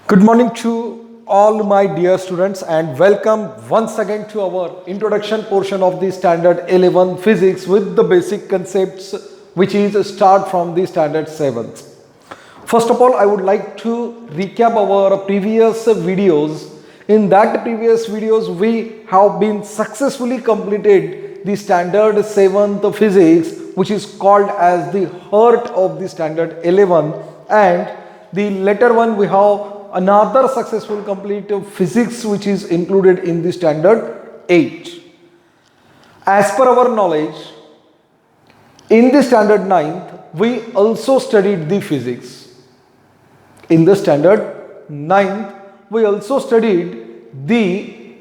Good morning to all my dear students and welcome once again to our introduction portion of the standard 11 physics with the basic concepts which is start from the standard 7th. First of all, I would like to recap our previous videos. In that previous videos, we have been successfully completed the standard 7th physics which is called as the heart of the standard 11, and the later one we have another successful complete physics which is included in the standard 8. As per our knowledge, in the standard 9th, we also studied the physics. In the standard 9th, we also studied the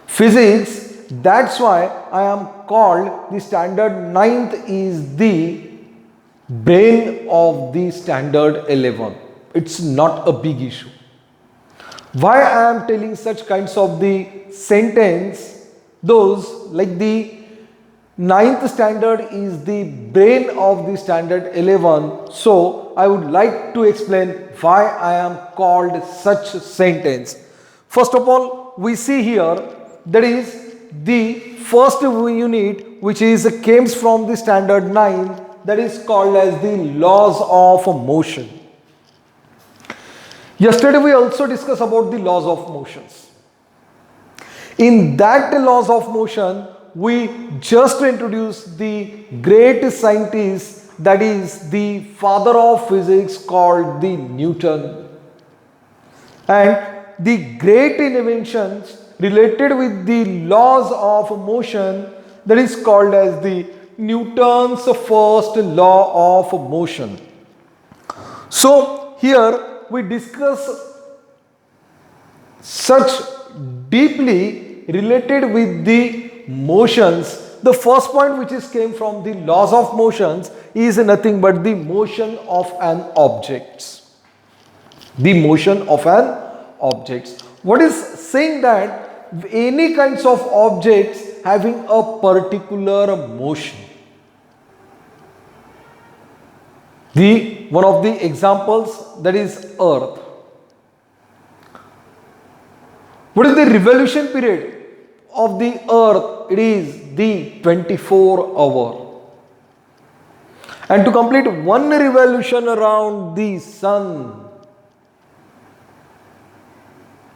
physics. That's why I am called the standard 9th is the brain of the standard 11. It's not a big issue. Why I am telling such kinds of the sentence, those like the 9th standard is the brain of the standard 11. So I would like to explain why I am called such sentence. First of all, we see here that is the first unit which is came from the standard 9, that is called as the laws of motion. Yesterday we also discussed about the laws of motions. In that laws of motion, we just introduced the great scientist, that is the father of physics, called the Newton, and the great inventions related with the laws of motion, that is called as the Newton's first law of motion. So here we discuss such deeply related with the motions. The first point which is came from the laws of motions is nothing but the motion of an object. The motion of an object. What is saying that any kinds of objects having a particular motion. One of the examples, that is Earth. What is the revolution period of the Earth? It is the 24-hour. And to complete one revolution around the Sun,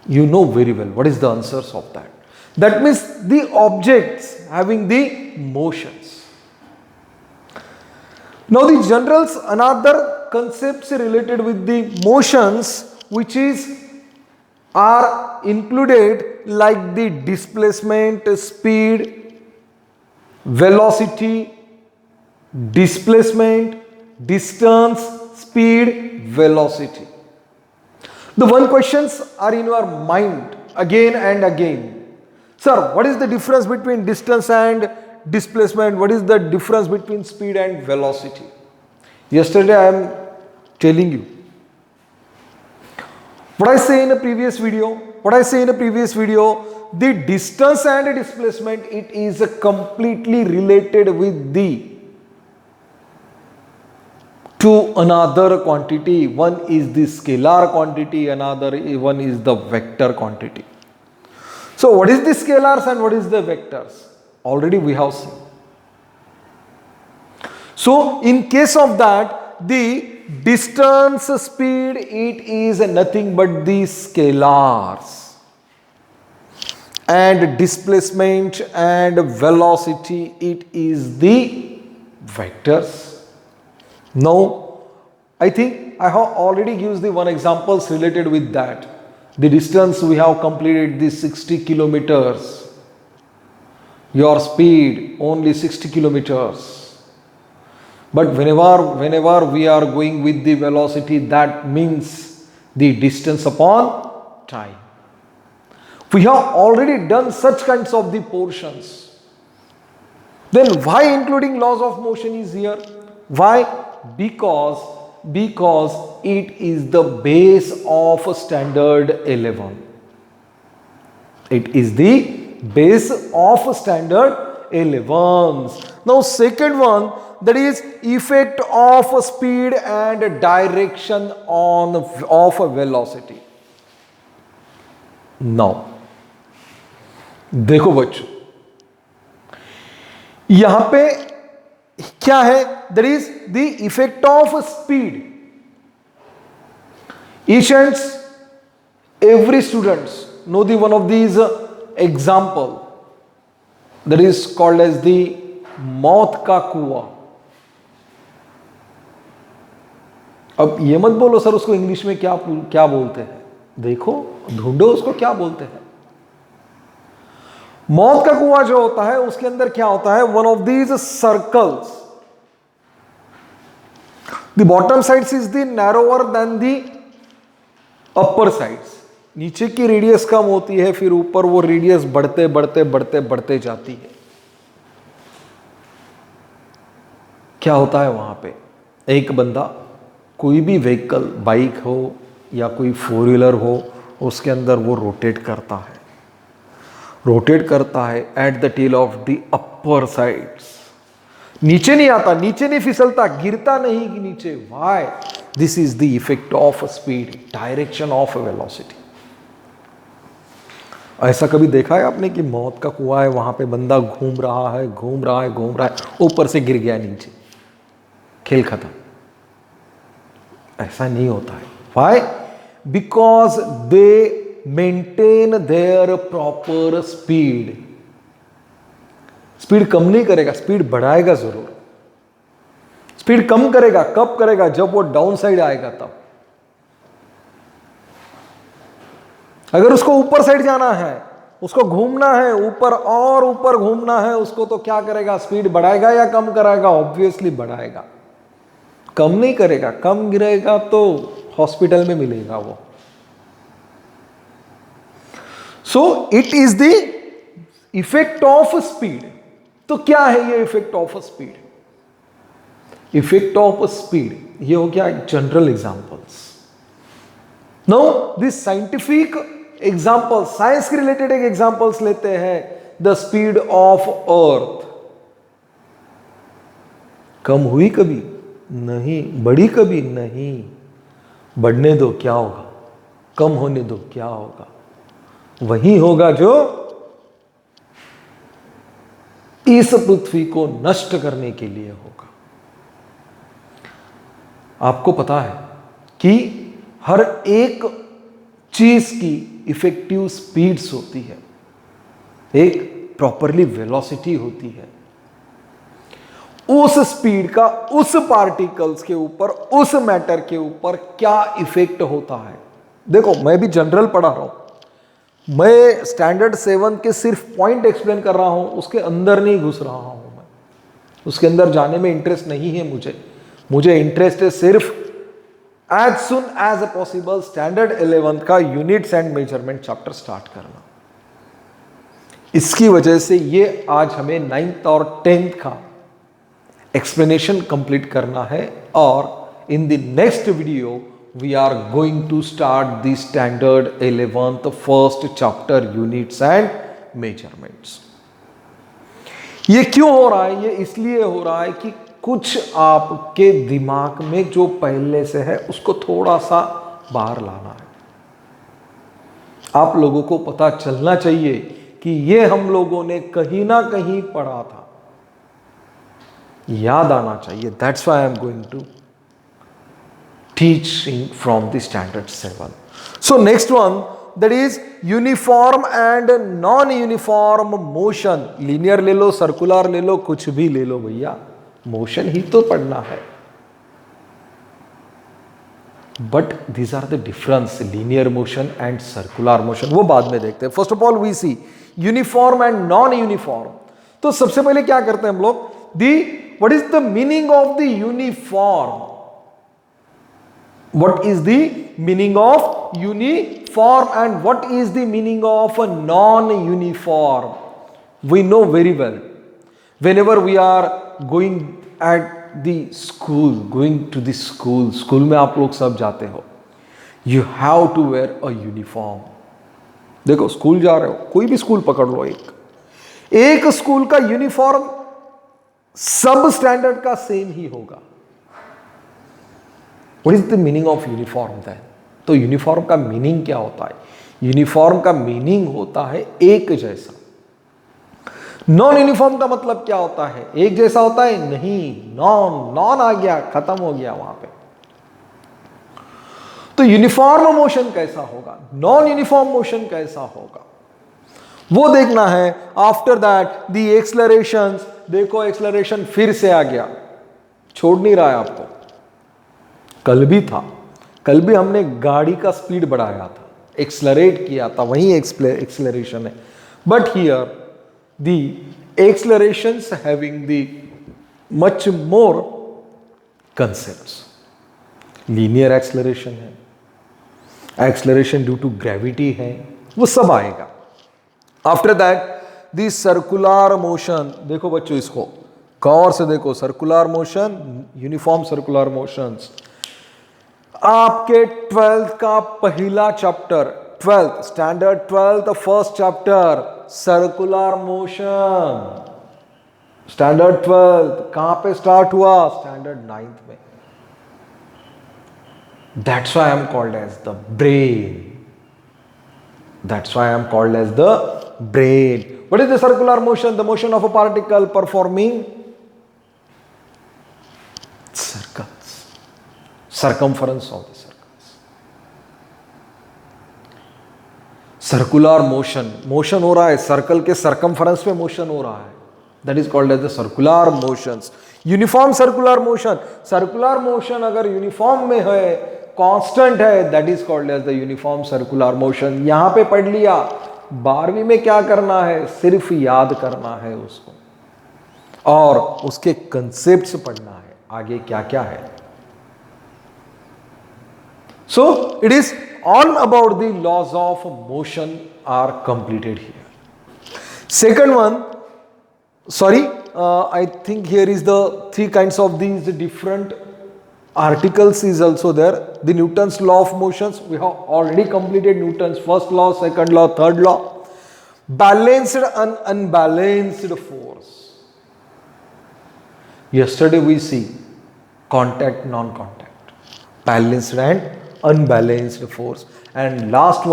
you know very well what is the answers of that. That means the objects having the motions. Now the generals, another concepts related with the motions which are included like the displacement, speed, velocity, displacement, distance, speed, velocity. The one questions are in your mind again and again. Sir, what is the difference between distance and displacement? What is the difference between speed and velocity? Yesterday I am telling you. What I say in a previous video, the distance and displacement, it is completely related with the to another quantity. One is the scalar quantity, another one is the vector quantity. So what is the scalars and what is the vectors? Already we have seen. So in case of that, the distance, speed, it is nothing but the scalars, and displacement and velocity, it is the vectors. Now I think I have already used the one examples related with that. The distance we have completed the 60 kilometers. Your speed only 60 kilometers. But whenever we are going with the velocity, that means the distance upon time. We have already done such kinds of the portions. Then why including laws of motion is here? Why? Because it is the base of standard 11. It is the base of standard 11. Now second one, that is effect of speed and direction of velocity. Now देखो बच्चों, यहां पे क्या है? There is the effect of speed. Each and every students know the one of these example that is called as the मौत का कुआं. अब ये मत बोलो सर उसको इंग्लिश में क्या बोलते हैं. देखो ढूंढो उसको क्या बोलते हैं. मौत का कुआं जो होता है उसके अंदर क्या होता है? One of these circles, the bottom sides is the narrower than the upper sides. नीचे की रेडियस कम होती है, फिर ऊपर वो रेडियस बढ़ते बढ़ते बढ़ते बढ़ते जाती है. क्या होता है वहां पे? एक बंदा कोई भी व्हीकल, बाइक हो या कोई फोर व्हीलर हो, उसके अंदर वो रोटेट करता है at the tail of the upper sides. नीचे नहीं आता, नीचे नहीं फिसलता, गिरता नहीं कि नीचे. Why? This is the effect of speed, direction of velocity. ऐसा कभी देखा है आपने कि मौत का कुआं है, वहां पे बंदा घूम रहा है, ऊपर से गिर गया नीचे, खेल खत्म? ऐसा नहीं होता है. Why? Because they maintain their proper speed. Speed कम नहीं करेगा, स्पीड बढ़ाएगा जरूर. स्पीड कम करेगा कब करेगा? जब वो डाउन साइड आएगा तब. अगर उसको ऊपर साइड जाना है, उसको घूमना है, ऊपर और ऊपर घूमना है उसको, तो क्या करेगा? स्पीड बढ़ाएगा या कम कराएगा? ऑब्वियसली बढ़ाएगा, कम नहीं करेगा. कम गिरेगा तो हॉस्पिटल में मिलेगा वो. सो it is the effect of speed. तो क्या है ये effect of speed? Effect of speed ये हो गया general examples. Now this scientific example, science के रिलेटेड एक एग्जांपल्स लेते हैं. द स्पीड ऑफ अर्थ कम हुई कभी? नहीं. बढ़ी कभी? नहीं. बढ़ने दो, क्या होगा? कम होने दो, क्या होगा? वही होगा जो इस पृथ्वी को नष्ट करने के लिए होगा. आपको पता है कि हर एक चीज की इफेक्टिव स्पीड्स होती है, एक प्रॉपरली वेलोसिटी होती है. उस स्पीड का उस पार्टिकल्स के ऊपर, उस मैटर के ऊपर क्या इफेक्ट होता है. देखो मैं भी जनरल पढ़ा रहा हूं, मैं स्टैंडर्ड 7 के सिर्फ पॉइंट एक्सप्लेन कर रहा हूं, उसके अंदर नहीं घुस रहा हूं. मैं उसके अंदर जाने में इंटरेस्ट नहीं है. मुझे इंटरेस्ट है सिर्फ as soon as possible standard 11 का units and measurement chapter start करना. इसकी वजह से ये आज हमें 9th और 10th का एक्सप्लेनेशन कंप्लीट करना है. और in the next video we are going to start the standard 11th first chapter units and measurements. ये क्यों हो रहा है? ये इसलिए हो रहा है कि कुछ आपके दिमाग में जो पहले से है उसको थोड़ा सा बाहर लाना है. आप लोगों को पता चलना चाहिए कि ये हम लोगों ने कहीं ना कहीं पढ़ा था, याद आना चाहिए. That's why I am going to teaching from the standard 7. So next one, that is uniform and non-uniform motion. Linear ले लो, circular ले लो, कुछ भी ले लो भैया, motion ही तो पढ़ना है. But these are the difference, linear motion and circular motion. वो बाद में देखते हैं. First of all we see uniform and non-uniform. तो सबसे पहले क्या करते हैं हम लोग? What is the meaning of the uniform? What is the meaning of uniform and what is the meaning of a non-uniform? We know very well. Whenever we are going at the school, going to the school, school में आप लोग सब जाते हो, you have to wear a uniform. देखो school जा रहे हो, कोई भी स्कूल पकड़ लो, एक स्कूल का यूनिफॉर्म सब स्टैंडर्ड का सेम ही होगा। What is the meaning of uniform then? तो यूनिफॉर्म का मीनिंग क्या होता है? यूनिफॉर्म का मीनिंग होता है एक जैसा। नॉन यूनिफॉर्म का मतलब क्या होता है? एक जैसा होता है? नहीं, नॉन, नॉन आ गया, खत्म हो गया वहां पे। तो यूनिफॉर्म मोशन कैसा होगा, नॉन यूनिफॉर्म मोशन कैसा होगा, वो देखना है। आफ्टर दैट दी एक्सलरेशन, देखो एक्सलरेशन फिर से आ गया, छोड़ नहीं रहा है आपको। कल भी था, कल भी हमने गाड़ी का स्पीड बढ़ाया था, एक्सलरेट किया था, वही एक्सलरेशन है। But here the accelerations having the much more concepts. Linear acceleration है, एक्सलरेशन ड्यू टू ग्रेविटी है, वो सब आएगा। After that the circular motion, देखो बच्चों इसको गौर से देखो, circular motion, uniform circular motions. आपके 12th का पहला chapter, 12th standard 12th first chapter, circular motion, standard 12th कहां पे स्टार्ट हुआ? स्टैंडर्ड 9th में। That's why I am called as the brain. That's why I am called as the brain. What is the circular motion? The motion of a particle performing circles, circumference of the circles. Circular motion, motion हो रहा है, circle के circumference में motion हो रहा है, that is called as the circular motions. Uniform circular motion, circular motion अगर uniform में है, कांस्टेंट है, that is called as the uniform circular motion. यहां पे पढ़ लिया, 12वीं में क्या करना है? सिर्फ याद करना है उसको, और उसके कंसेप्ट्स पढ़ना है, आगे क्या क्या है। So it is all about the laws of motion are completed here. Second one, sorry, I think here is the 3 kinds of these different articles is also there. The Newton's law of motions, we have already completed Newton's first law, second law, third law. Balanced and unbalanced force. Yesterday we see contact, non-contact, balanced and unbalanced force. And last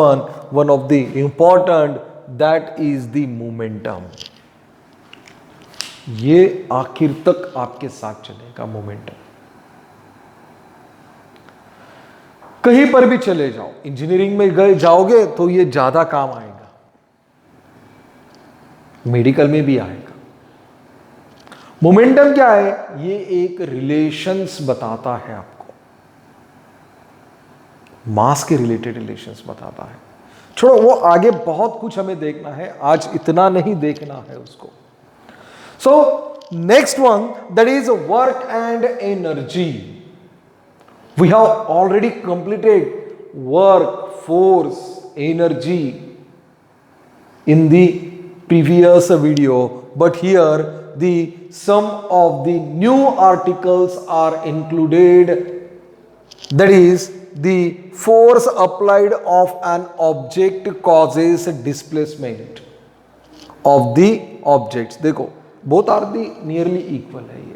one of the important, that is the momentum. ये आखिर तक आपके साथ चलेगा momentum. कहीं पर भी चले जाओ, इंजीनियरिंग में गए जाओगे तो ये ज्यादा काम आएगा, मेडिकल में भी आएगा। मोमेंटम क्या है? ये एक रिलेशंस बताता है आपको, मास के रिलेटेड रिलेशंस बताता है। छोड़ो, वो आगे बहुत कुछ हमें देखना है, आज इतना नहीं देखना है उसको। So next one, that is work and energy. We have already completed work, force, energy in the previous video, but here the some of the new articles are included, that is the force applied of an object causes displacement of the objects. देखो both are the nearly equal है ये।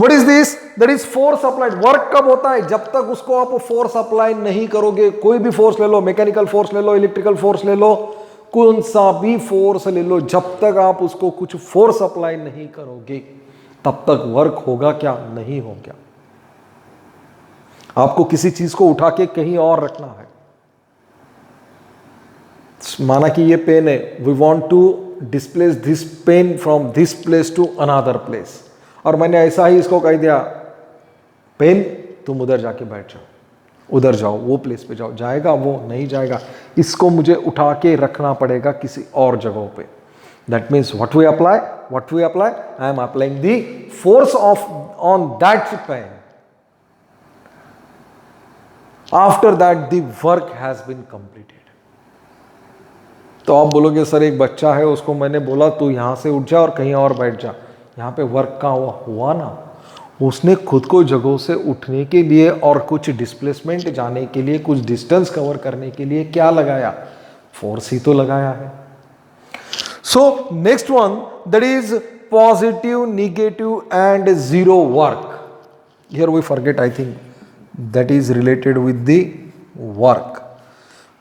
What is this? That is force applied. Work कब होता है? जब तक उसको आप फोर्स अप्लाई नहीं करोगे। कोई भी फोर्स ले लो, मैकेनिकल फोर्स ले लो, इलेक्ट्रिकल फोर्स ले लो, कौन सा भी फोर्स ले लो, जब तक आप उसको कुछ फोर्स अप्लाई नहीं करोगे तब तक वर्क होगा क्या? नहीं होगा। आपको किसी चीज को उठा के कहीं और रखना है, माना कि ये पेन है, we want to displace this pen from this place to another place, और मैंने ऐसा ही इसको कह दिया, पेन तुम उधर जाके बैठ जाओ, उधर जाओ, वो प्लेस पे जाओ, जाएगा? वो नहीं जाएगा। इसको मुझे उठा के रखना पड़ेगा किसी और जगह पे। That means what we apply, I am applying the force of on that pen. After that the work has been completed. तो आप बोलोगे सर एक बच्चा है, उसको मैंने बोला तू यहां से उठ जा और कहीं और बैठ जा, यहाँ पे वर्क का हुआ ना? उसने खुद को जगहों से उठने के लिए और कुछ डिस्प्लेसमेंट जाने के लिए, कुछ डिस्टेंस कवर करने के लिए क्या लगाया? फोर्स ही तो लगाया है। So next one, that is positive, negative and zero work. Here we forget, I think that is related with the work.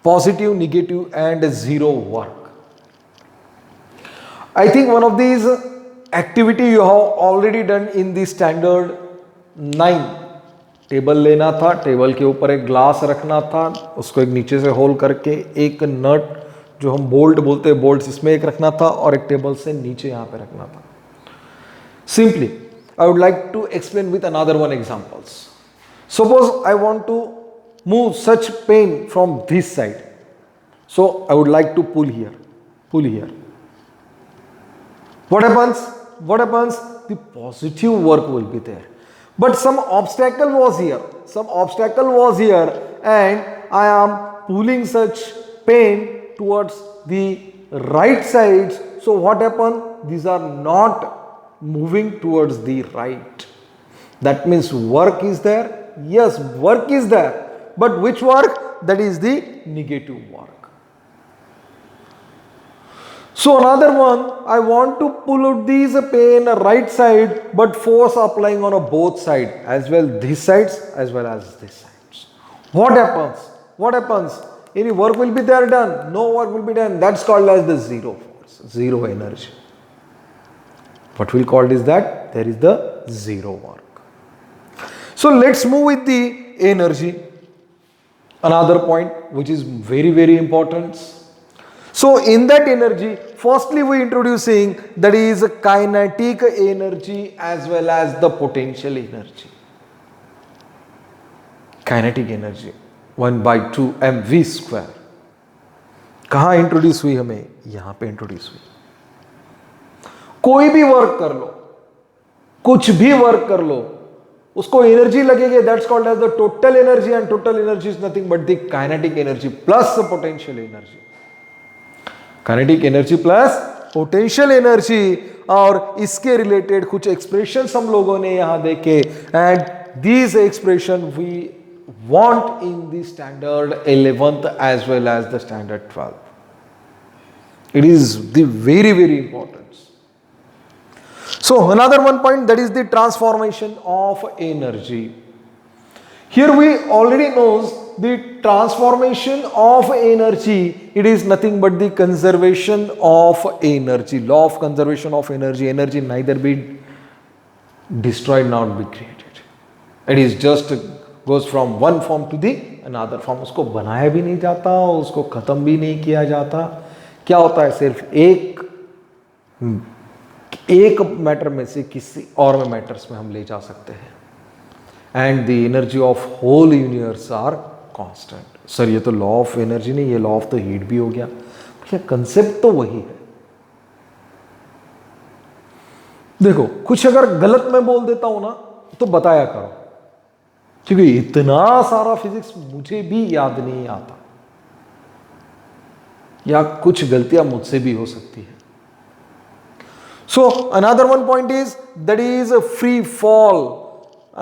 Positive, negative and zero work. I think one of these activity you have already done in the standard 9. Table लेना था, table के ऊपर एक glass रखना था, उसको एक नीचे से होल करके एक नट जो हम बोल्ट बोलते हैं, बोल्ट इसमें एक रखना था और एक टेबल से नीचे यहाँ पे रखना था. Simply, I would like to explain with another one examples. Suppose I want to move such pen from this side. So I would like to pull here, pull here. What happens? What happens? The positive work will be there. But some obstacle was here. Some obstacle was here and I am pulling such pen towards the right side. So what happened? These are not moving towards the right. That means work is there. Yes, work is there. But which work? That is the negative work. So another one, I want to pull out these pen right side, but force applying on a both side, as well this sides as well as this sides. What happens? What happens? Any work will be there done? No work will be done. That's called as the zero force, zero energy. What we'll call is that there is the zero work. So let's move with the energy. Another point which is very, very important. So in that energy, firstly we introducing that is kinetic energy as well as the potential energy. Kinetic energy 1 by 2 mv square. कहाँ introduce हुई? हमें यहां पे introduce हुई. कोई भी work कर लो, कुछ भी वर्क कर लो, उसको एनर्जी लगेगी. That's called as the total energy and total energy is nothing but the kinetic energy plus potential energy. Kinetic energy plus potential energy. और इसके रिलेटेड कुछ एक्सप्रेशंस हम लोगों ने यहां देखे and these expression we want in the standard 11th as well as the standard 12th. It is the very very important. So another one point, that is the transformation of energy. Here we already knows the transformation of energy. It is nothing but the conservation of energy. Law of conservation of energy. Energy neither be destroyed nor be created. It is just goes from one form to the another form. उसको बनाया भी नहीं जाता, उसको खत्म भी नहीं किया जाता. क्या होता है? सिर्फ एक मैटर में से किसी और में मैटर्स में हम ले जा सकते हैं. And the energy of whole universe are constant. Sir ये तो लॉ ऑफ एनर्जी नहीं, ये लॉ ऑफ द हीट भी हो गया. क्या कंसेप्ट तो वही है. देखो कुछ अगर गलत मैं बोल देता हूं ना तो बताया करो, क्योंकि इतना सारा फिजिक्स मुझे भी याद नहीं आता या कुछ गलतियां मुझसे भी हो सकती है. So another one point is that is a free fall.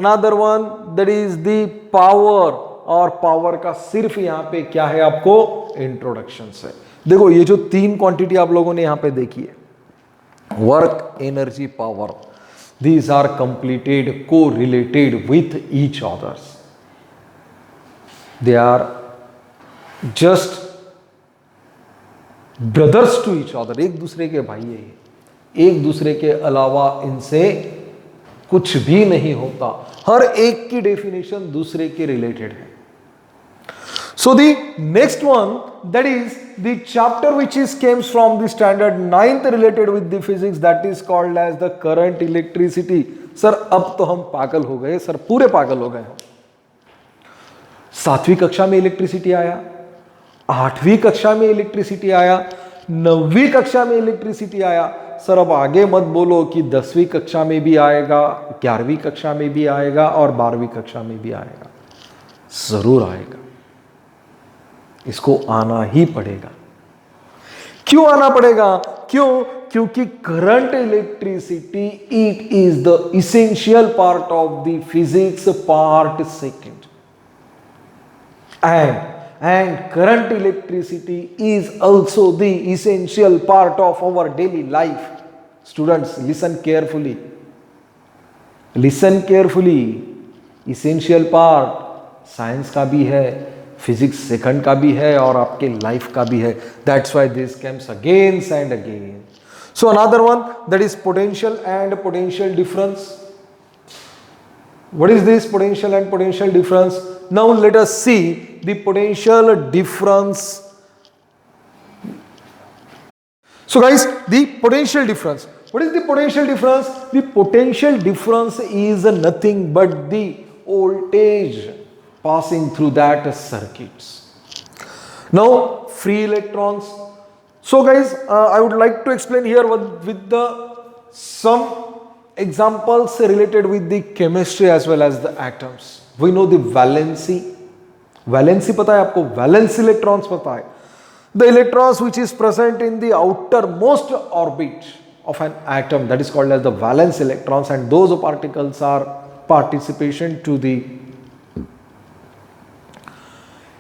Another one that is the power. और पावर का सिर्फ यहां पे क्या है आपको इंट्रोडक्शन है. देखो ये जो तीन क्वांटिटी आप लोगों ने यहां पे देखी है, work, energy, power, these are completed correlated with each others. They are just brothers to each other. एक दूसरे के भाई है, एक दूसरे के अलावा इनसे कुछ भी नहीं होता. हर एक की डेफिनेशन दूसरे के रिलेटेड है. So the next one that is the chapter which is comes from the standard 9th related with the physics, that is called as the current electricity. Sir अब तो हम पागल हो गए, सर पूरे पागल हो गए. 7वीं कक्षा में इलेक्ट्रिसिटी आया, 8वीं कक्षा में इलेक्ट्रिसिटी आया, 9वीं कक्षा में इलेक्ट्रिसिटी आया. सर अब आगे मत बोलो कि 10वीं कक्षा में भी आएगा, 11वीं कक्षा में भी आएगा और 12वीं कक्षा में भी आएगा. जरूर आएगा, इसको आना ही पड़ेगा. क्यों आना पड़ेगा? क्यों? क्योंकि current electricity it is the essential part of the physics part second. And current electricity is also the essential part of our daily life. Students listen carefully, listen carefully, essential part science का भी है, physics second का भी है और आपके life का भी है. That's why this comes again and again. So another one that is potential and potential difference. What is this potential and potential difference? Now let us see the potential difference. So guys, the potential difference. What is the potential difference? The potential difference is nothing but the voltage passing through that circuits. Now free electrons. So guys, I would like to explain here with the some examples related with the chemistry as well as the atoms. We know the valency. Valency पता है आपको? valence electrons पता है. The electrons which is present in the outermost orbit of an atom, that is called as the valence electrons, and those particles are participation to the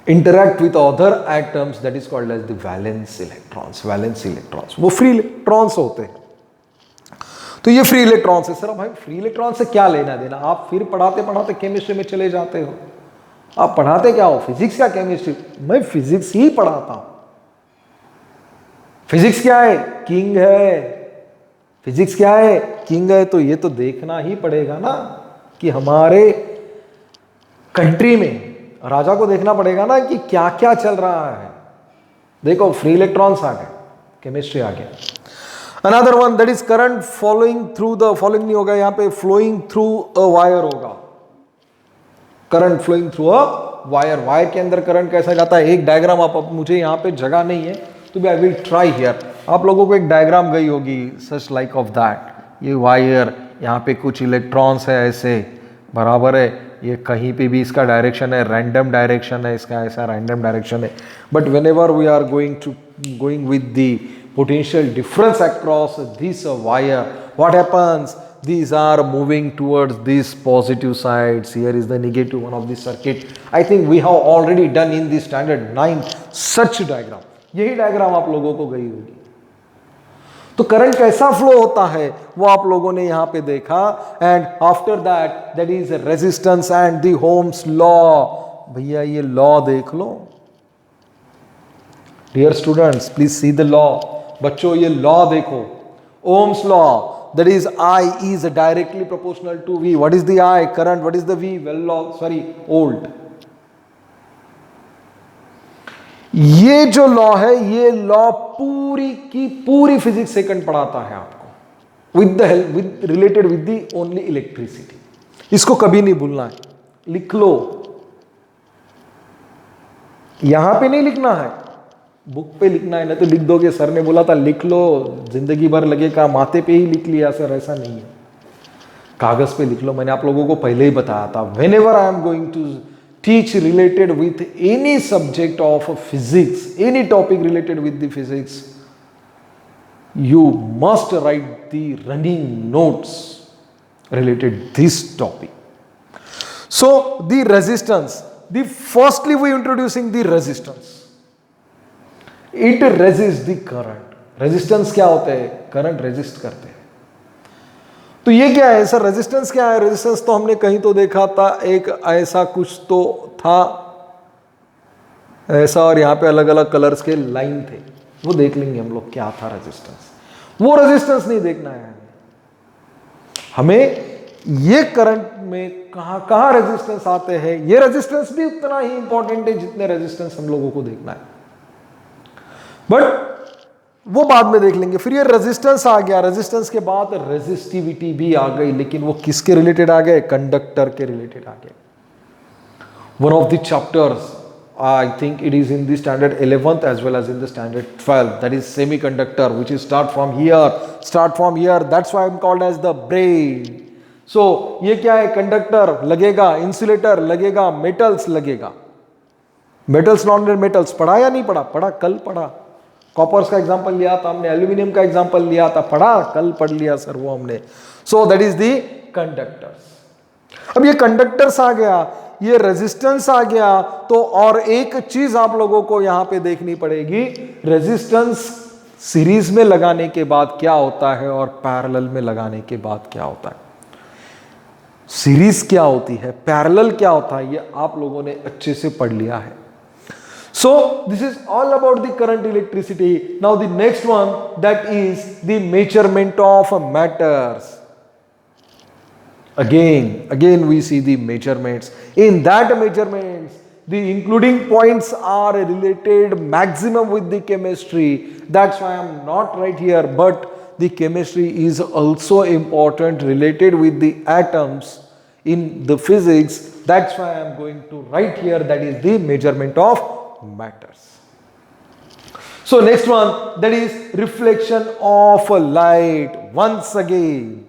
interact with other atoms, that is called as the valence electrons. valence electrons वो free electrons होते हैं. तो ये free electrons है. Sir भाई free electron से क्या लेना देना? आप फिर पढ़ाते पढ़ाते केमिस्ट्री में चले जाते हो. आप पढ़ाते क्या हो? फिजिक्स या केमिस्ट्री? मैं फिजिक्स ही पढ़ाता हूं. फिजिक्स क्या है? किंग है. फिजिक्स क्या है? किंग है. तो ये तो देखना ही पड़ेगा ना कि हमारे कंट्री में राजा को देखना पड़ेगा ना कि क्या क्या चल रहा है. देखो फ्री इलेक्ट्रॉन्स आ गए, केमिस्ट्री आ गया. Another one that is current following through the, following नहीं होगा यहाँ पे, flowing through a wire होगा. Current flowing through a wire. Wire के अंदर करंट कैसा जाता है? एक डायग्राम आप मुझे यहाँ पे जगह नहीं है तो आई विल ट्राई हियर. आप लोगों को एक डायग्राम गई होगी सच लाइक ऑफ दैट. ये वायर, यहाँ पे कुछ इलेक्ट्रॉन्स है ऐसे, बराबर है. ये कहीं पे भी इसका डायरेक्शन है, रैंडम डायरेक्शन है इसका, ऐसा रैंडम डायरेक्शन है. But whenever we are going with the potential difference across this wire, what happens? These are moving towards these positive sides. Here is the negative one of this circuit. I think we have already done in the standard 9 such diagram. यही diagram आप लोगों को गई होगी. तो current कैसा flow होता है वो आप लोगों ने यहाँ पे देखा. And after that is resistance and the Ohm's law. भैया ये लॉ देख लो. Dear students please see the law. बच्चों ये लॉ देखो, Ohm's law, that is I is directly proportional to V. What is the I? Current. What is the V? Volt. ये जो law है, ये लॉ पूरी की पूरी फिजिक्स सेकंड पढ़ाता है आपको with related with the only electricity. इसको कभी नहीं भूलना है. लिख लो, यहां पे नहीं लिखना है, बुक पे लिखना है. ना तो लिख दोगे, सर ने बोला था लिख लो, जिंदगी भर लगेगा, माथे पे ही लिख लिया. सर ऐसा नहीं है, कागज पे लिख लो. मैंने आप लोगों को पहले ही बताया था, whenever I am going to teach related with any subject of physics, any topic related with the physics, you must write the running notes related this topic. So the resistance, firstly we introducing the resistance. It resists the current. Resistance क्या होते हैं? Current resist करते हैं. तो ये क्या है sir? Resistance क्या है? रेजिस्टेंस तो हमने कहीं तो देखा था, एक ऐसा कुछ तो था ऐसा, और यहाँ पे अलग अलग कलर्स के लाइन थे. वो देख लेंगे हम लोग क्या था रेजिस्टेंस. वो रेजिस्टेंस नहीं देखना है हमें. ये करंट में कहां कहां रेजिस्टेंस आते हैं, ये रेजिस्टेंस भी उतना ही इंपॉर्टेंट है जितने रेजिस्टेंस हम लोगों को देखना है. बट वो बाद में देख लेंगे. फिर ये रेजिस्टेंस आ गया, रेजिस्टेंस के बाद रेजिस्टिविटी भी आ गई, लेकिन वो किसके रिलेटेड आ गए? कंडक्टर के रिलेटेड आ गए. One of the chapters, I think it is in the standard 11th as well as in the standard 12th, that is semiconductor, which is start from here, that's why I'm called as the brain. So ये क्या है? Conductor लगेगा, insulator लगेगा, metals लगेगा. Metals non metals पढ़ा या नहीं पढ़ा? पढ़ा, कल पढ़ा. कॉपर्स का एग्जांपल लिया था हमने, एल्यूमिनियम का एग्जांपल लिया था, पढ़ा, कल पढ़ लिया सर वो हमने. सो दैट इज दी कंडक्टर्स. अब ये कंडक्टर्स आ गया, ये रेजिस्टेंस आ गया, तो और एक चीज आप लोगों को यहां पे देखनी पड़ेगी. रेजिस्टेंस सीरीज में लगाने के बाद क्या होता है और पैरेलल में लगाने के बाद क्या होता है। सीरीज क्या होती है, पैरेलल क्या होता है, ये आप लोगों ने अच्छे से पढ़ लिया है। So this is all about the current electricity. Now the next one, that is the measurement of matters. Again we see the measurements. In that measurements, the including points are related maximum with the chemistry. That's why I am not right here, but the chemistry is also important related with the atoms in the physics. That's why I am going to write here, that is the measurement of matters. So next one, that is reflection of light. Once again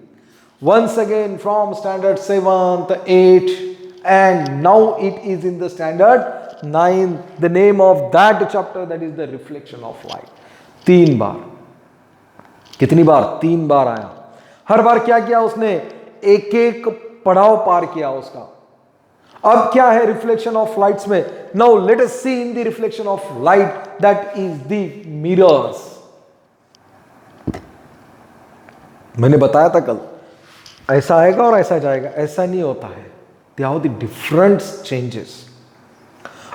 from standard 7th, 8th, and now it is in the standard 9. The name of that chapter, that is the reflection of light. 3 बार, कितनी बार? 3 बार आया। हर बार क्या किया उसने? एक एक पड़ाव पार किया उसका। अब क्या है रिफ्लेक्शन ऑफ लाइट्स में? Now let us see in the reflection of light, that is the mirrors. मैंने बताया था कल, ऐसा आएगा और ऐसा जाएगा, ऐसा नहीं होता है। They are the different changes.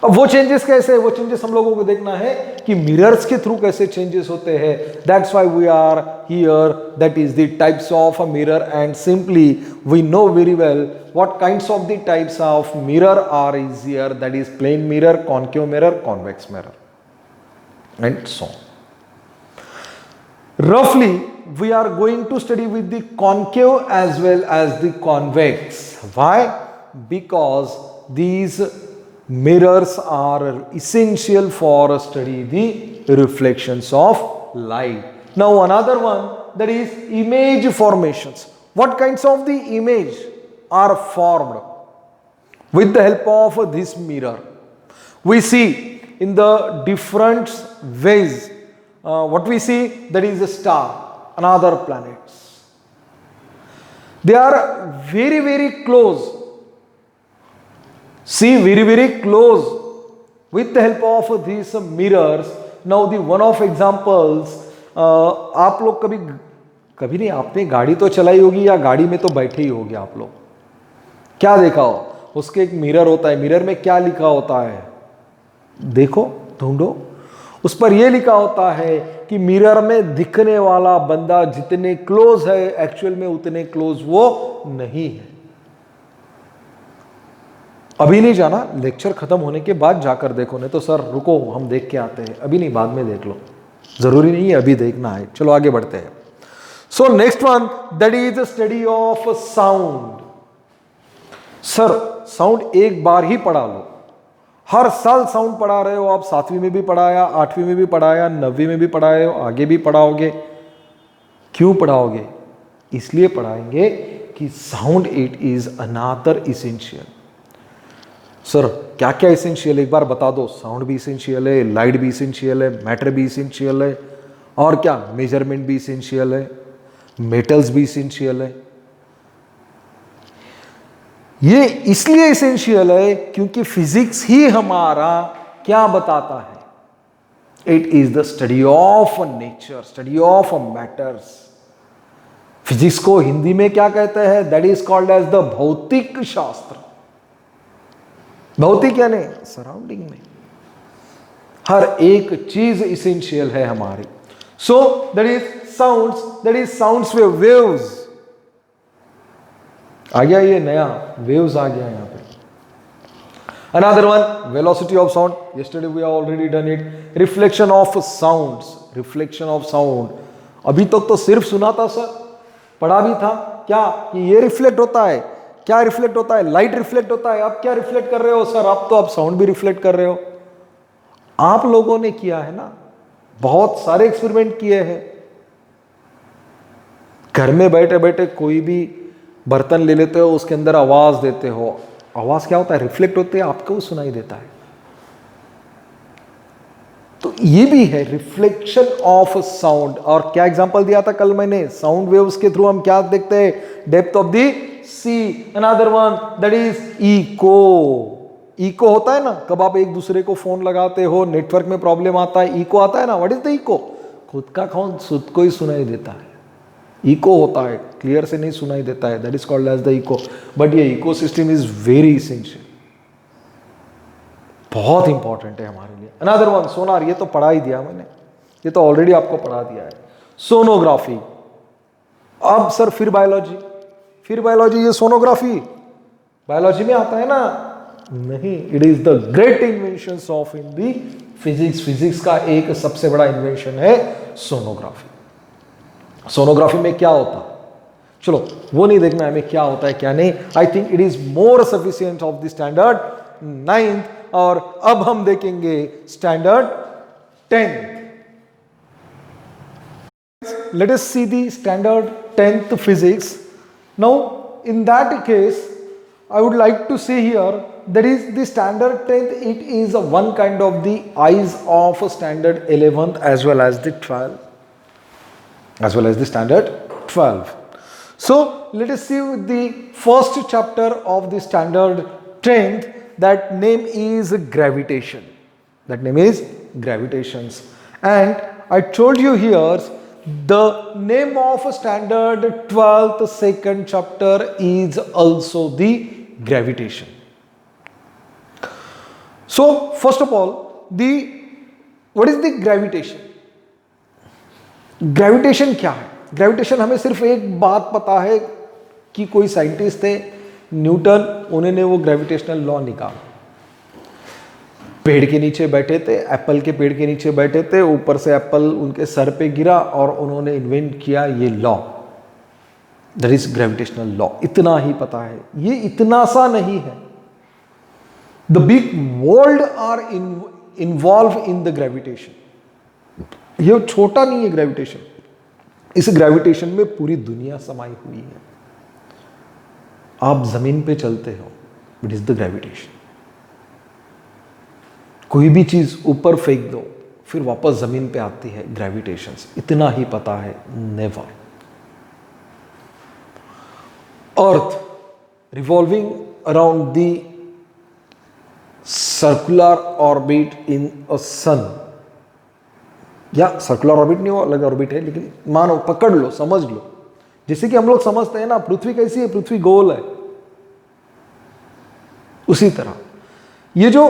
अब वो चेंजेस कैसे? वो चेंजेस हम लोगों को देखना है कि मिरर्स के थ्रू कैसे चेंजेस होते हैं। That's why we are here, that is the types of a mirror, and simply we know very well what kinds of the types of mirror are is here, that is plane mirror, concave mirror, convex mirror, and so on. Roughly we are going to study with the concave as well as the convex. Why? Because these mirrors are essential for study the reflections of light. Now another one, that is image formations. What kinds of the image are formed with the help of this mirror? We see in the different ways. What we see, that is a star, another planets. They are very very close. See, very very close with the help of these mirrors. Now the one of examples, आप लोग कभी नहीं, आपने गाड़ी तो चलाई होगी या गाड़ी में तो बैठे ही होगे आप लोग। क्या देखा हो? उसके एक मिरर होता है, मिरर में क्या लिखा होता है? देखो, ढूंढो। उस पर यह लिखा होता है कि मिरर में दिखने वाला बंदा जितने क्लोज है, एक्चुअल में उतने क्लोज वो नहीं है। अभी नहीं जाना, लेक्चर खत्म होने के बाद जाकर देखो, नहीं तो सर रुको हम देख के आते हैं। अभी नहीं, बाद में देख लो, जरूरी नहीं है अभी देखना है। चलो आगे बढ़ते हैं। So next one, that is study of sound. Sir sound एक बार ही पढ़ा लो, हर साल साउंड पढ़ा रहे हो आप, 7वीं में भी पढ़ाया, 8वीं में भी पढ़ाया, 9वीं में भी पढ़ाए हो, आगे भी पढ़ाओगे। क्यों पढ़ाओगे? इसलिए पढ़ाएंगे कि sound it is another essential. Sir क्या क्या इसेंशियल, एक बार बता दो। साउंड भी इसेंशियल है, लाइट भी इसेंशियल है, मैटर भी इसेंशियल है, और क्या मेजरमेंट भी इसेंशियल है, मेटल्स भी इसेंशियल है। ये इसलिए इसेंशियल है क्योंकि फिजिक्स ही हमारा क्या बताता है? It is the study of nature, study of matters. Physics को हिंदी में क्या कहते हैं? That is called as the भौतिक शास्त्र। भौतिक यानी सराउंडिंग में हर एक चीज इसेंशियल है हमारी। So that is sounds, that is sounds waves. आ गया ये नया, वेव्स आ गया यहां पे। Another one, velocity of sound. Yesterday we have already done it. Reflection of sounds, reflection of sound. अभी तक तो सिर्फ सुना था सर, पढ़ा भी था क्या कि ये रिफ्लेक्ट होता है। क्या रिफ्लेक्ट होता है? लाइट रिफ्लेक्ट होता है। अब क्या रिफ्लेक्ट कर रहे हो सर? अब तो आप साउंड भी रिफ्लेक्ट कर रहे हो। आप लोगों ने किया है ना, बहुत सारे एक्सपेरिमेंट किए हैं। घर में बैठे बैठे कोई भी बर्तन ले लेते हो, उसके अंदर आवाज देते हो। आवाज क्या होता है? रिफ्लेक्ट होते हैं, आपको सुनाई देता है। तो ये भी है रिफ्लेक्शन ऑफ साउंड। और क्या एग्जांपल दिया था कल मैंने? साउंड वेव्स के थ्रू हम क्या देखते हैं? Depth of the sea. Another one, that is echo. Echo होता है ना, कब आप एक दूसरे को फोन लगाते हो, नेटवर्क में प्रॉब्लम आता है, इको आता है ना। What is the echo? खुद का साउंड खुद को ही सुनाई देता है, इको होता है, क्लियर से नहीं सुनाई देता है, that is called as the echo. But ये echo system is very essential, बहुत इंपॉर्टेंट है हमारे लिए। अनदर वन सोनार, ये तो पढ़ा ही दिया मैंने, ये तो ऑलरेडी आपको पढ़ा दिया है। सोनोग्राफी, अब सर फिर बायोलॉजी, ये सोनोग्राफी बायोलॉजी में आता है ना? नहीं, it is the great invention of in the physics. Physics का एक सबसे बड़ा इन्वेंशन है सोनोग्राफी। सोनोग्राफी में क्या होता है, चलो वो नहीं देखना है हमें क्या होता है क्या नहीं। I think it is more sufficient of the standard 9th, और अब हम देखेंगे standard 10th। Let us see the standard 10th physics. Now in that case I would like to say here, that is the standard 10th, it is a one kind of the eyes of standard 11th as well as the 12th, as well as the standard 12. So let us see with the first chapter of the standard 10th, that name is gravitation. That name is gravitations. And I told you here, the name of standard 12th second chapter is also the gravitation. So first of all, what is the gravitation? Gravitation क्या है? Gravitation हमें सिर्फ एक बात पता है कि कोई साइंटिस्ट थे न्यूटन, उन्होंने वो ग्रेविटेशनल लॉ निकाला। पेड़ के नीचे बैठे थे, एप्पल के पेड़ के नीचे बैठे थे, ऊपर से एप्पल उनके सर पे गिरा और उन्होंने इन्वेंट किया ये law, that is gravitational law. इतना ही पता है, ये इतना सा नहीं है। The big world are involve in the gravitation. ये छोटा नहीं है ग्रेविटेशन, इस ग्रेविटेशन में पूरी दुनिया समाई हुई है। आप जमीन पे चलते हो, इट इज द ग्रेविटेशन। कोई भी चीज ऊपर फेंक दो, फिर वापस जमीन पे आती है, ग्रेविटेशन। इतना ही पता है, never. Earth revolving around the circular orbit in a sun, या सर्कुलर ऑर्बिट नहीं, वो अलग ऑर्बिट है, लेकिन मानो, पकड़ लो, समझ लो, जैसे कि हम लोग समझते हैं ना पृथ्वी कैसी है, पृथ्वी गोल है, उसी तरह ये जो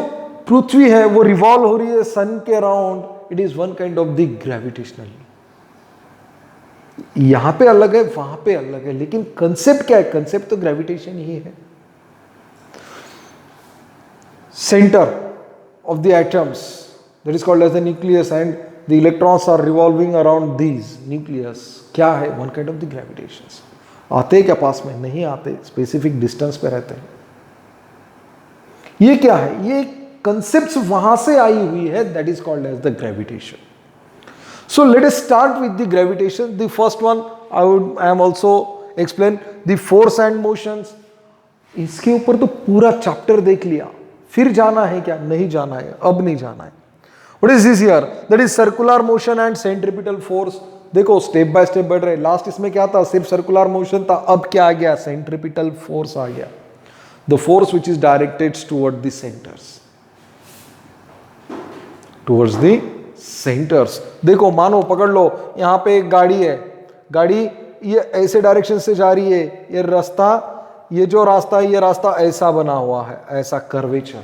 पृथ्वी है वो रिवॉल्व हो रही है सन के around, it is one kind of the gravitational. यहां पे अलग है, वहां पे अलग है, लेकिन कंसेप्ट क्या है? कंसेप्ट तो ग्रेविटेशन ही है। Centre of the atoms, that is called as the nucleus, and the electrons are revolving around these nucleus. क्या है? One kind of the gravitation. आते क्या पास में? नहीं आते, स्पेसिफिक डिस्टेंस पे रहते हैं। ये क्या है? ये कंसेप्ट्स वहां से आई हुई है, that is called as the gravitation. So let us start with the gravitation. The first one I am also explain the force and motions. इसके ऊपर तो पूरा चैप्टर देख लिया, फिर जाना है क्या? नहीं जाना है, अब नहीं जाना है। What is this here? That is circular motion and centripetal force. देखो स्टेप बाय स्टेप बढ़ रहे। लास्ट इसमें क्या था? सिर्फ सर्कुलर मोशन था, अब क्या आ गया? सेंट्रीपिटल फोर्स आ गया, the force which is directed toward the centres, towards the centres. देखो मानो, पकड़ लो, यहां पे एक गाड़ी है, गाड़ी ये ऐसे डायरेक्शन से जा रही है, ये रास्ता, ये जो रास्ता है, ये रास्ता ऐसा बना हुआ है, ऐसा कर्वेचर।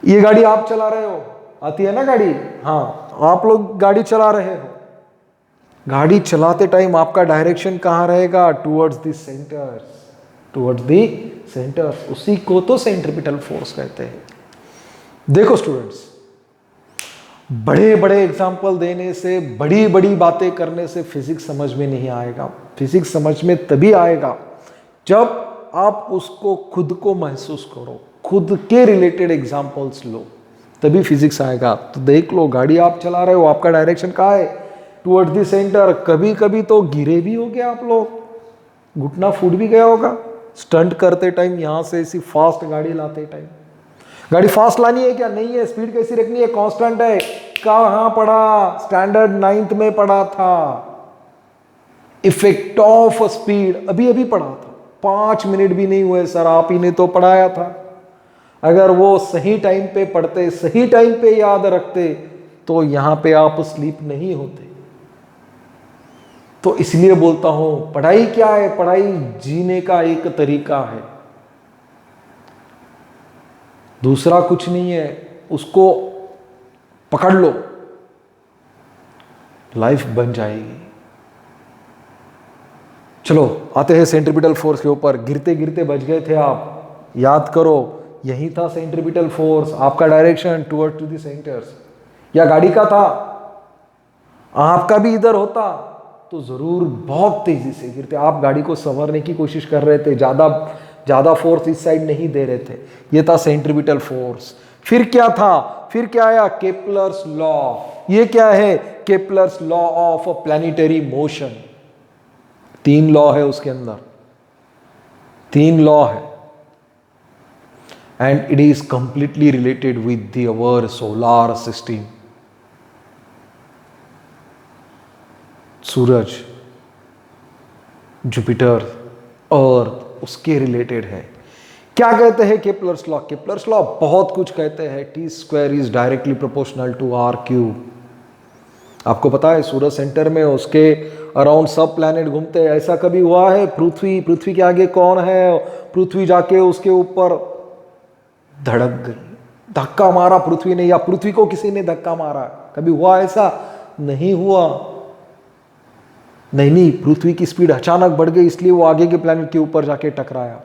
ये गाड़ी आप चला रहे हो, आती है ना गाड़ी? हाँ, आप लोग गाड़ी चला रहे हो, गाड़ी चलाते टाइम आपका डायरेक्शन कहां रहेगा? Towards the centres, towards the centres. उसी को तो सेंट्रीपिटल फोर्स कहते हैं। देखो स्टूडेंट्स, बड़े बड़े एग्जाम्पल देने से, बड़ी बड़ी बातें करने से फिजिक्स समझ में नहीं आएगा। फिजिक्स समझ में तभी आएगा जब आप उसको खुद को महसूस करो, खुद के रिलेटेड एग्जाम्पल्स लो, तभी फिजिक्स आएगा। तो देख लो, गाड़ी आप चला रहे हो, आपका डायरेक्शन कहाँ है? Towards the centre. कभी कभी तो गिरे भी होगे आप लोग, घुटना फूट भी गया होगा स्टंट करते टाइम, यहां से ऐसी फास्ट गाड़ी लाते टाइम। गाड़ी फास्ट लानी है क्या? नहीं है। स्पीड कैसी रखनी है? कांस्टेंट है। कहां पढ़ा? स्टैंडर्ड 9th में पढ़ा था, इफेक्ट ऑफ स्पीड, अभी अभी पढ़ा था। 5 मिनट भी नहीं हुए सर, आप ही ने तो पढ़ाया था। अगर वो सही टाइम पे पढ़ते, सही टाइम पे याद रखते, तो यहाँ पे आप स्लीप नहीं होते। तो इसलिए बोलता हूं पढ़ाई क्या है, पढ़ाई जीने का एक तरीका है, दूसरा कुछ नहीं है। उसको पकड़ लो, लाइफ बन जाएगी। चलो आते हैं सेंट्रीपिटल फोर्स के ऊपर। गिरते गिरते बच गए थे आप, याद करो यही था सेंट्रीपिटल फोर्स, आपका direction toward to the centres. या गाड़ी का था, आपका भी इधर होता तो जरूर बहुत तेजी से गिरते। आप गाड़ी को संवारने की कोशिश कर रहे थे, ज्यादा फोर्स इस साइड नहीं दे रहे थे। ये था सेंट्रीपिटल फोर्स। फिर क्या था, फिर क्या आया, केपलर्स लॉ। ये क्या है, Kepler's law of planetary motion. 3 law है उसके अंदर, 3 लॉ है, and it is completely related with the our solar system. सूरज, जुपिटर, अर्थ उसके रिलेटेड है। क्या कहते हैं केपलर्स लॉ? केपलर्स लॉ बहुत कुछ कहते हैं। T² is directly proportional to R³। आपको पता है सूरज सेंटर में, उसके अराउंड सब प्लैनेट घूमते हैं। ऐसा कभी हुआ है पृथ्वी के आगे कौन है, पृथ्वी जाके उसके ऊपर धड़क गई, धक्का मारा पृथ्वी ने, या पृथ्वी को किसी ने धक्का मारा? कभी हुआ ऐसा? नहीं हुआ। नहीं, पृथ्वी की स्पीड अचानक बढ़ गई इसलिए वो आगे के प्लैनेट के ऊपर जाके टकराया।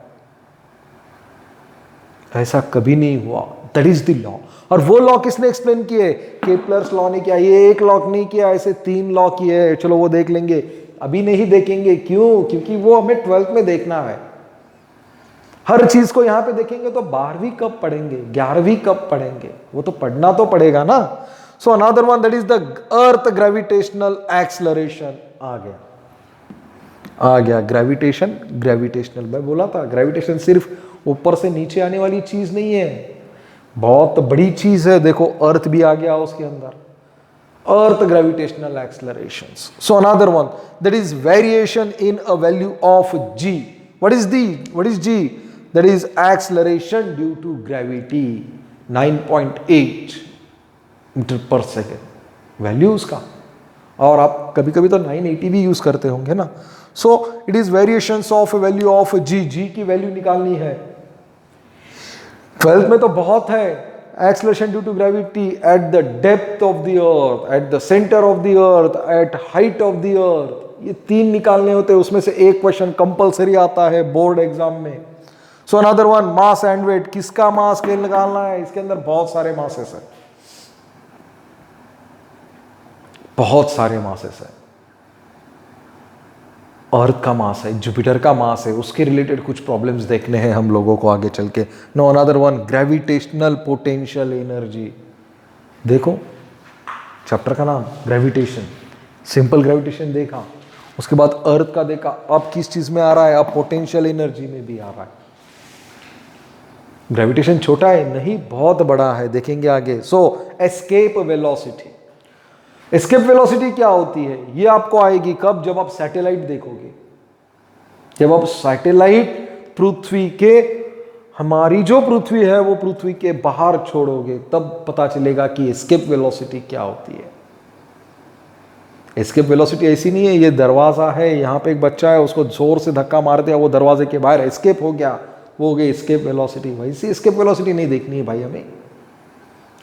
ऐसा कभी नहीं हुआ। That is the law. और वो लॉ किसने एक्सप्लेन किए? केपलर्स लॉ ने किया। ये एक लॉ नहीं किया, ऐसे 3 लॉ किए। चलो वो देख लेंगे, अभी नहीं देखेंगे। क्यों? क्योंकि वो हमें 12th में देखना है। हर चीज को यहां पे देखेंगे तो 12वीं कब पढ़ेंगे, 11वीं कब पढ़ेंगे? वो तो पढ़ना तो पड़ेगा ना। So another one, that is the earth gravitational acceleration. आ गया ग्रेविटेशनल। मैं बोला था ग्रेविटेशन सिर्फ ऊपर से नीचे आने वाली चीज नहीं है, बहुत बड़ी चीज है। देखो अर्थ भी आ गया उसके अंदर, earth gravitational acceleration. So another one, that is variation in a value of g। What is g? That is acceleration due to gravity. 9.8 metre पर सेकेंड वैल्यू उसका। और आप कभी कभी तो 980 भी यूज करते होंगे ना। So it is variations of value of G की वैल्यू निकालनी है। 12th में तो बहुत है। Acceleration due to gravity at the depth of the earth, at the centre of the earth, at height of the earth. ये 3 निकालने होते हैं, उसमें से एक क्वेश्चन कंपलसरी आता है बोर्ड एग्जाम में। So another one, mass and weight. किसका मास स्केल निकालना है? इसके अंदर बहुत सारे मासेस है, बहुत सारे मासेस है। अर्थ का मास है, जुपिटर का मास है, उसके रिलेटेड कुछ प्रॉब्लम्स देखने हैं हम लोगों को आगे चल के। No another one, gravitational potential energy. देखो चैप्टर का नाम ग्रेविटेशन, सिंपल ग्रेविटेशन देखा, उसके बाद अर्थ का देखा, अब किस चीज में आ रहा है? अब पोटेंशियल एनर्जी में भी आ रहा है। ग्रेविटेशन छोटा है नहीं, बहुत बड़ा है, देखेंगे आगे। सो एस्केप वेलोसिटी। एस्केप वेलोसिटी क्या होती है? ये आपको आएगी कब? जब आप सैटेलाइट देखोगे। जब आप सैटेलाइट पृथ्वी के, हमारी जो पृथ्वी है वो पृथ्वी के बाहर छोड़ोगे, तब पता चलेगा कि एस्केप वेलोसिटी क्या होती है। एस्केप वेलोसिटी ऐसी नहीं है ये दरवाजा है, यहां पे एक बच्चा है, उसको जोर से धक्का मार दिया, वो दरवाजे के बाहर एस्केप हो गया, वो हो गई एस्केप वेलोसिटी। वैसी एस्केप वेलोसिटी नहीं देखनी है भाई हमें,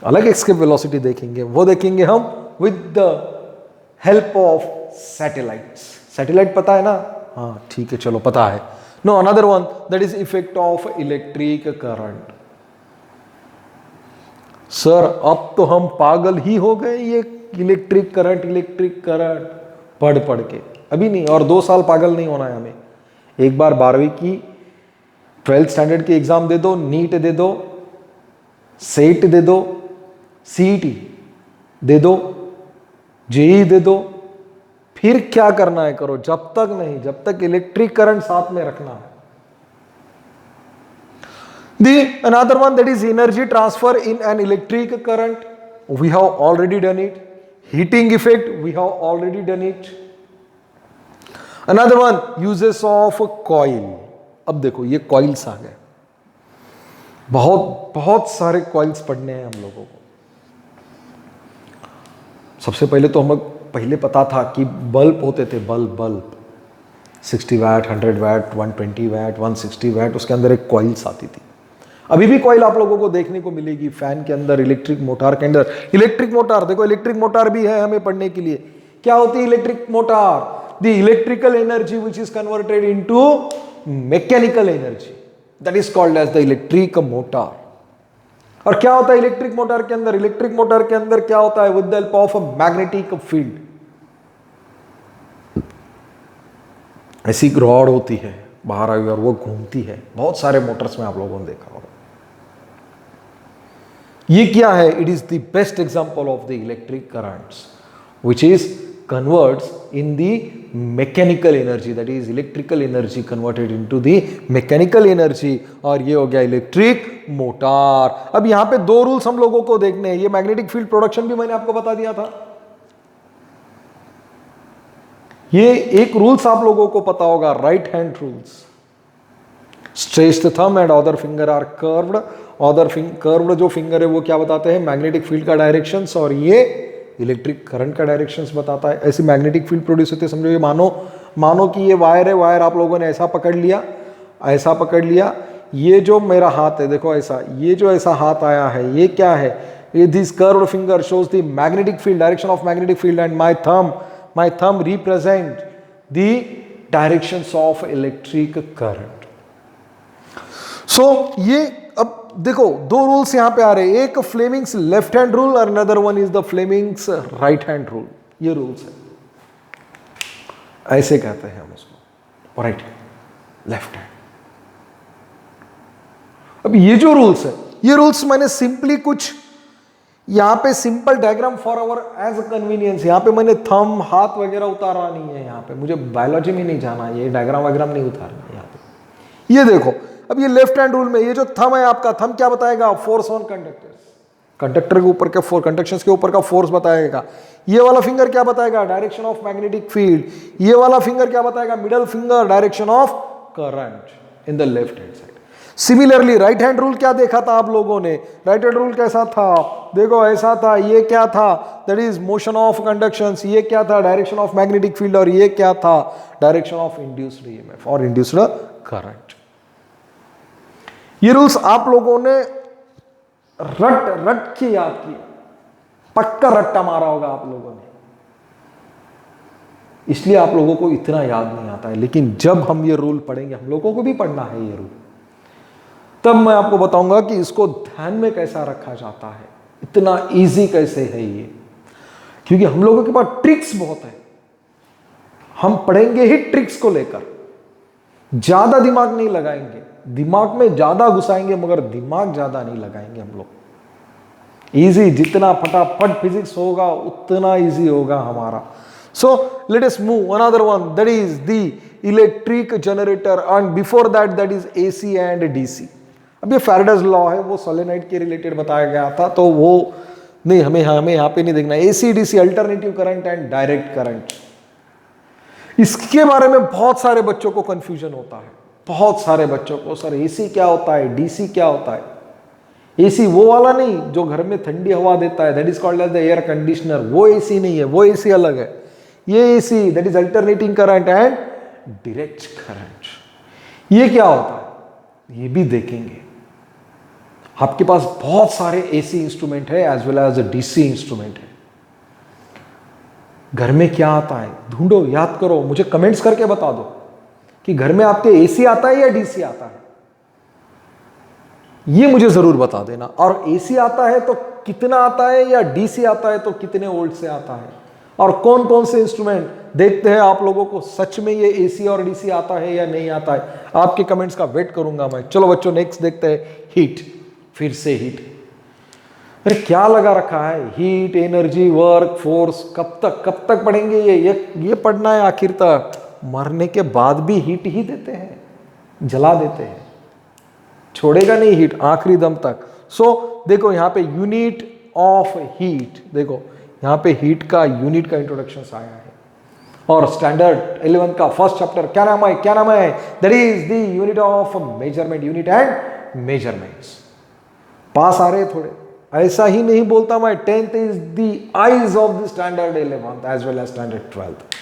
अलग एस्केप वेलोसिटी देखेंगे। वो देखेंगे हम with the help of satellites। Satellite पता है ना? हाँ ठीक है, चलो पता है। No another one, that is effect of electric current. Sir अब तो हम पागल ही हो गए, ये इलेक्ट्रिक करंट पढ़ के। अभी नहीं, और 2 साल पागल नहीं होना है हमें। एक बार 12वीं की 12th स्टैंडर्ड की एग्जाम दे दो, नीट दे दो, सेट दे दो, सीईटी दे दो, जेई दे दो, फिर क्या करना है करो। जब तक नहीं, जब तक इलेक्ट्रिक करंट साथ में रखना है। The another one, that is energy transfer in an electric current, we have already done it. Heating effect, we have already done it. Another one, uses of coil। अब देखो ये कॉइल्स आ गए, बहुत सारे कॉइल्स पढ़ने हैं हम लोगों को। सबसे पहले तो हमें पहले पता था कि बल्ब होते थे, bulb 60 watt, 100 watt, 120 watt, 160 watt, उसके अंदर एक कॉइल्स आती थी। अभी भी कॉइल आप लोगों को देखने को मिलेगी फैन के अंदर, इलेक्ट्रिक मोटर के अंदर। इलेक्ट्रिक मोटर देखो, इलेक्ट्रिक मोटर भी है हमें पढ़ने के लिए। क्या होती है electric motor? The electrical energy which is converted into mechanical energy, that is called as the electric motor. और क्या होता है इलेक्ट्रिक मोटर के अंदर? इलेक्ट्रिक मोटर के अंदर क्या होता है? With the help of a magnetic field, ऐसी रॉड होती है बाहर आई और वो घूमती है। बहुत सारे मोटर्स में आप लोगों ने देखा होगा। ये क्या है? It is the best example of the electric currents which is converts in the mechanical energy, that is electrical energy converted into the mechanical energy. और ये हो गया इलेक्ट्रिक मोटर। अब यहां पे दो रूल्स हम लोगों को देखने हैं। ये मैग्नेटिक फील्ड प्रोडक्शन भी मैंने आपको बता दिया था। ये एक रूल्स आप लोगों को पता होगा, right hand rules. Stretch the thumb and other finger are curved. Curved जो फिंगर है वो क्या बताते हैं? मैग्नेटिक फील्ड का डायरेक्शंस, और ये इलेक्ट्रिक करंट का डायरेक्शंस बताता है। ऐसी मैग्नेटिक फील्ड प्रोड्यूस होती है। समझो ये मानो कि ये वायर है, वायर आप लोगों ने ऐसा पकड़ लिया, ऐसा पकड़ लिया। ये जो मेरा हाथ है देखो ऐसा, ये जो ऐसा हाथ आया है ये क्या है? ये this curved finger shows the magnetic field, direction of magnetic field, and my thumb represent the directions of electric current. So ये अब देखो दो रूल्स यहां पे आ रहे हैं, एक फ्लेमिंग्स लेफ्ट हैंड रूल और another one is the Fleming's right hand rule. ये रूल्स है, ऐसे कहते हैं हम उसको, राइट हैंड, लेफ्ट हैंड। अब ये जो रूल्स है, ये रूल्स मैंने सिंपली कुछ यहां पे simple diagram for our ease convenience, यहां पे मैंने थंब हाथ वगैरह उतारा नहीं है। यहां पे मुझे बायोलॉजी में नहीं जाना, ये डायग्राम वगैरह नहीं उतारना यहां पे। ये देखो, अब ये लेफ्ट हैंड रूल में ये जो थंब है आपका, थंब क्या बताएगा? फोर्स ऑन कंडक्टर्स, कंडक्टर के ऊपर के कंडक्शंस के ऊपर का फोर्स बताएगा। ये वाला फिंगर क्या बताएगा? Direction of magnetic field. ये वाला फिंगर क्या बताएगा? Middle finger, direction of current in the left hand side. Similarly right hand rule क्या देखा था आप लोगों ने? राइट हैंड रूल कैसा था? देखो ऐसा था। ये क्या था? That is motion of conductions. ये क्या था? Direction of magnetic field. और ये क्या था? डायरेक्शन ऑफ इंड्यूस्ड ईएमएफ और इंड्यूस्ड करंट। ये रूल्स आप लोगों ने रट के याद किया, पक्का रट्टा मारा होगा आप लोगों ने, इसलिए आप लोगों को इतना याद नहीं आता है। लेकिन जब हम ये रूल पढ़ेंगे, हम लोगों को भी पढ़ना है ये रूल, तब मैं आपको बताऊंगा कि इसको ध्यान में कैसा रखा जाता है, इतना इजी कैसे है ये। क्योंकि हम लोगों के पास ट्रिक्स बहुत है, हम पढ़ेंगे ही ट्रिक्स को लेकर, ज्यादा दिमाग नहीं लगाएंगे, दिमाग में ज्यादा घुसाएंगे मगर दिमाग ज्यादा नहीं लगाएंगे हम लोग। इजी, जितना फटाफट फिजिक्स होगा उतना इजी होगा हमारा। सो let us move another one, that is the electric generator, and before that is AC and DC. अब ये फैराडेज लॉ है, वो सोलेनॉइड के रिलेटेड बताया गया था, तो वो नहीं, हमें यहाँ पे नहीं देखना। AC DC, alternative current and direct current, इसके बारे में बहुत सारे बच्चों को कंफ्यूजन होता है। बहुत सारे बच्चों को, सर एसी क्या होता है, डीसी क्या होता है? एसी वो वाला नहीं जो घर में ठंडी हवा देता है, that is called as the air conditioner, वो एसी नहीं है, वो एसी अलग है। ये AC that is alternating current and direct current. ये क्या होता है ये भी देखेंगे। आपके पास बहुत सारे एसी इंस्ट्रूमेंट है as well as DC instrument है। घर में क्या आता है ढूंढो, याद करो, मुझे कमेंट्स करके बता दो कि घर में आपके एसी आता है या डीसी आता है, ये मुझे जरूर बता देना। और एसी आता है तो कितना आता है, या डीसी आता है तो कितने वोल्ट से आता है, और कौन कौन से इंस्ट्रूमेंट देखते हैं आप लोगों को सच में ये एसी और डीसी आता है या नहीं आता है। आपके कमेंट्स का वेट करूंगा मैं। चलो बच्चों नेक्स्ट देखते हैं, हीट। फिर से हीट, अरे क्या लगा रखा है, हीट, एनर्जी, वर्क, फोर्स, कब तक पढ़ेंगे ये पढ़ना है आखिर तक। मरने के बाद भी हीट ही देते हैं, जला देते हैं, छोड़ेगा नहीं हीट आखिरी दम तक। सो देखो यहाँ पे यूनिट ऑफ हीट, देखो यहाँ पे हीट का यूनिट का इंट्रोडक्शन आया है। और स्टैंडर्ड 11 का फर्स्ट चैप्टर क्या नाम है? That is the unit of measurement, unit and measurements. पास आ रहे थोड़े, ऐसा ही नहीं बोलता मैं, 10th is the eyes of the standard 11th as well as standard 12th।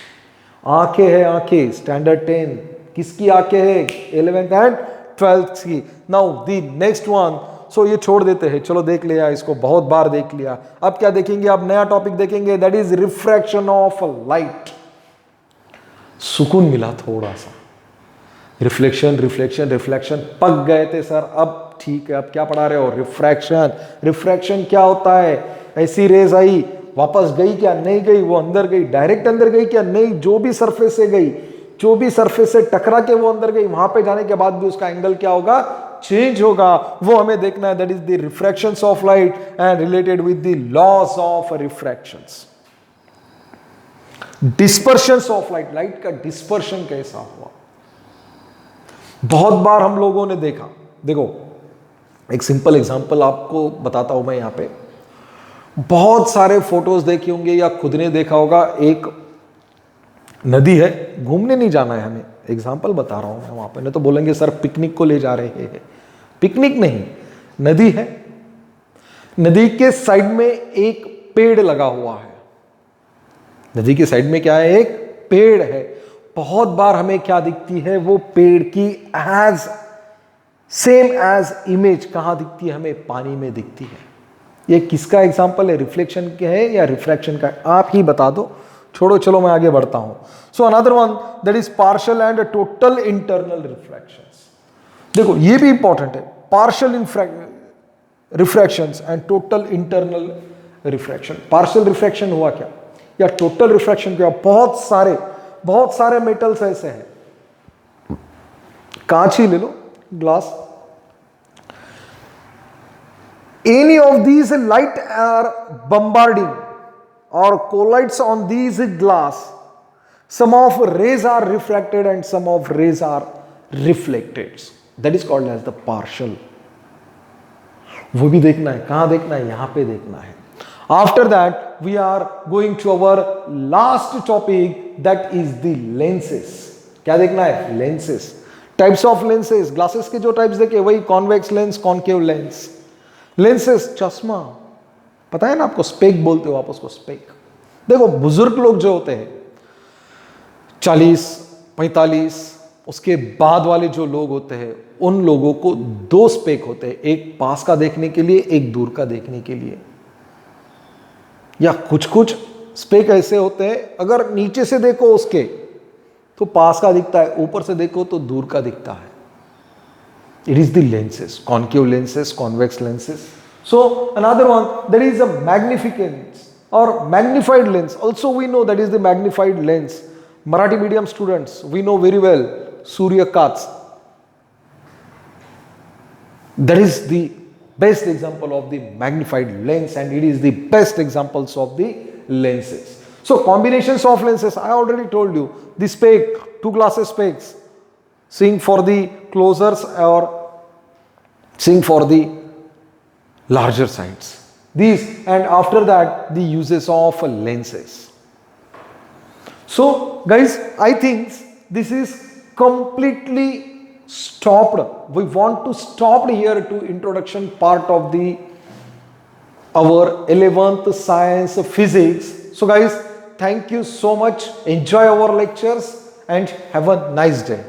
आंखें है आंखें, स्टैंडर्ड 10 किसकी आंखें है? 11th एंड 12th की। नाउ द नेक्स्ट वन, सो ये छोड़ देते हैं, चलो देख लिया इसको, बहुत बार देख लिया। अब क्या देखेंगे? अब नया टॉपिक देखेंगे, that is refraction of light. सुकून मिला थोड़ा सा। रिफ्लेक्शन रिफ्लेक्शन रिफ्लेक्शन पक गए थे सर, अब ठीक है, अब क्या पढ़ा रहे हो? रिफ्रैक्शन। रिफ्रैक्शन क्या होता है? ऐसी रेज आई, वापस गई क्या? नहीं गई, वो अंदर गई, डायरेक्ट अंदर गई क्या? नहीं, जो भी सरफेस से गई, जो भी सरफेस से टकरा के वो अंदर गई, वहां पे जाने के बाद भी उसका एंगल क्या होगा? चेंज होगा। वो हमें देखना है, that is the refractions of light and related with the laws of refractions. Dispersions of light, light का डिस्पर्शन कैसा हुआ? बहुत बार हम लोगों ने देखा, देखो एक सिंपल एग्जांपल आपको बताता हूं मैं। यहां पे बहुत सारे फोटोज देखे होंगे या खुद ने देखा होगा, एक नदी है, घूमने नहीं जाना है हमें, एग्जांपल बता रहा हूं मैं। वहां पे नहीं तो बोलेंगे सर पिकनिक को ले जा रहे हैं, पिकनिक नहीं, नदी है, नदी के साइड में एक पेड़ लगा हुआ है। नदी के साइड में क्या है? एक पेड़ है। बहुत बार हमें क्या दिखती है? वो पेड़ की एज सेम एज इमेज कहां दिखती है? हमें पानी में दिखती है। ये किसका एग्जांपल है? रिफ्लेक्शन का है या रिफ्रैक्शन का? आप ही बता दो, छोड़ो, चलो मैं आगे बढ़ता हूं। So another one, that is partial and total internal refractions. देखो ये भी इंपॉर्टेंट है, partial refractions and total internal refraction. Partial refraction हुआ क्या या टोटल रिफ्रैक्शन क्या? बहुत सारे मेटल्स ऐसे हैं, कांच ही ले लो, glass, any of these light are bombarding or collides on these glass, some of rays are refracted and some of rays are reflected, that is called as the partial। वो भी देखना है, कहां देखना है? यहां पे देखना है। After that we are going to our last topic, that is the lenses. क्या देखना है? Lenses, types of lenses. Glasses के जो टाइप्स देखे वही convex lens, concave lens. Lenses, चश्मा, पता है ना आपको, स्पेक बोलते हो आप उसको, स्पेक। देखो बुजुर्ग लोग जो होते हैं 40, 45, उसके बाद वाले जो लोग होते हैं, उन लोगों को 2 स्पेक होते हैं, एक पास का देखने के लिए, एक दूर का देखने के लिए। या कुछ कुछ स्पेक ऐसे होते हैं, अगर नीचे से देखो उसके तो पास का दिखता है, ऊपर से देखो तो दूर का दिखता है। It is the lenses, concave lenses, convex lenses. So another one, there is a magnificence or magnified lens. Also we know that is the magnified lens. Marathi medium students, we know very well Surya Kats. That is the best example of the magnified lens and it is the best examples of the lenses. So combinations of lenses, I already told you, the spec, 2 glasses specs, seeing for the closers or seeing for the larger sides. These, and after that the uses of lenses. So guys, I think this is completely stopped. We want to stop here to introduction part of the our 11th science physics. So guys, thank you so much. Enjoy our lectures and have a nice day.